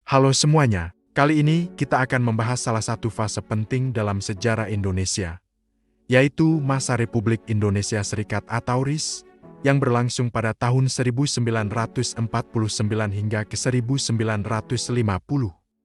Halo semuanya, kali ini kita akan membahas salah satu fase penting dalam sejarah Indonesia, yaitu masa Republik Indonesia Serikat atau RIS, yang berlangsung pada tahun 1949 hingga ke 1950.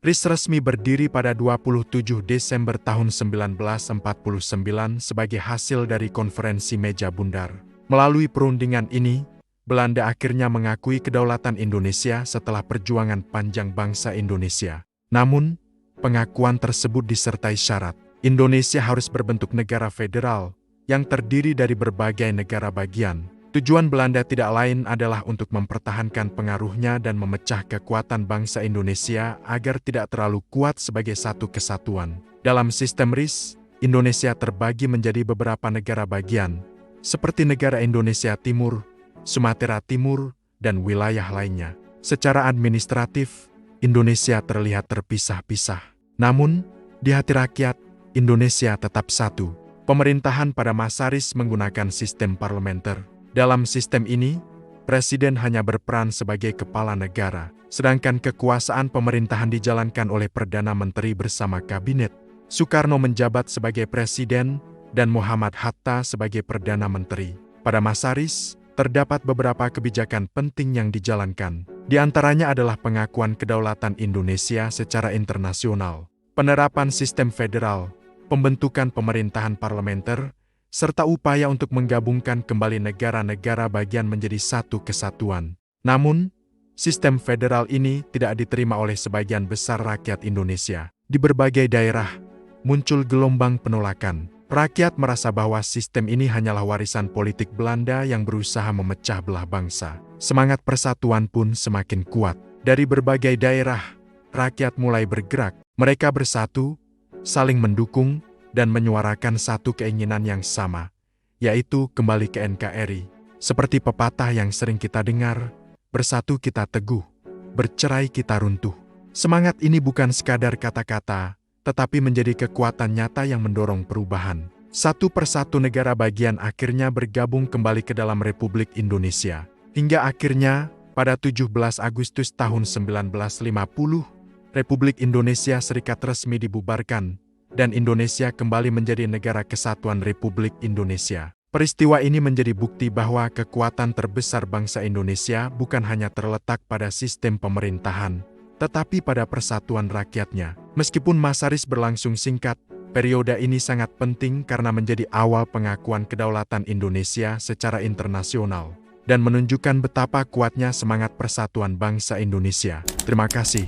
RIS resmi berdiri pada 27 Desember tahun 1949 sebagai hasil dari konferensi meja bundar. Melalui perundingan ini, Belanda akhirnya mengakui kedaulatan Indonesia setelah perjuangan panjang bangsa Indonesia. Namun, pengakuan tersebut disertai syarat. Indonesia harus berbentuk negara federal yang terdiri dari berbagai negara bagian. Tujuan Belanda tidak lain adalah untuk mempertahankan pengaruhnya dan memecah kekuatan bangsa Indonesia agar tidak terlalu kuat sebagai satu kesatuan. Dalam sistem RIS, Indonesia terbagi menjadi beberapa negara bagian, seperti negara Indonesia Timur, Sumatera Timur, dan wilayah lainnya. Secara administratif, Indonesia terlihat terpisah-pisah. Namun, di hati rakyat, Indonesia tetap satu. Pemerintahan pada masa RIS menggunakan sistem parlementer. Dalam sistem ini, presiden hanya berperan sebagai kepala negara, sedangkan kekuasaan pemerintahan dijalankan oleh Perdana Menteri bersama kabinet. Soekarno menjabat sebagai presiden dan Muhammad Hatta sebagai Perdana Menteri. Pada masa RIS, terdapat beberapa kebijakan penting yang dijalankan. Di antaranya adalah pengakuan kedaulatan Indonesia secara internasional, penerapan sistem federal, pembentukan pemerintahan parlementer, serta upaya untuk menggabungkan kembali negara-negara bagian menjadi satu kesatuan. Namun, sistem federal ini tidak diterima oleh sebagian besar rakyat Indonesia. Di berbagai daerah, muncul gelombang penolakan. Rakyat merasa bahwa sistem ini hanyalah warisan politik Belanda yang berusaha memecah belah bangsa. Semangat persatuan pun semakin kuat. Dari berbagai daerah, rakyat mulai bergerak. Mereka bersatu, saling mendukung, dan menyuarakan satu keinginan yang sama, yaitu kembali ke NKRI. Seperti pepatah yang sering kita dengar, bersatu kita teguh, bercerai kita runtuh. Semangat ini bukan sekadar kata-kata, tetapi menjadi kekuatan nyata yang mendorong perubahan. Satu persatu negara bagian akhirnya bergabung kembali ke dalam Republik Indonesia. Hingga akhirnya, pada 17 Agustus tahun 1950, Republik Indonesia Serikat resmi dibubarkan, dan Indonesia kembali menjadi negara kesatuan Republik Indonesia. Peristiwa ini menjadi bukti bahwa kekuatan terbesar bangsa Indonesia bukan hanya terletak pada sistem pemerintahan, tetapi pada persatuan rakyatnya. Meskipun masa RIS berlangsung singkat, periode ini sangat penting karena menjadi awal pengakuan kedaulatan Indonesia secara internasional dan menunjukkan betapa kuatnya semangat persatuan bangsa Indonesia. Terima kasih.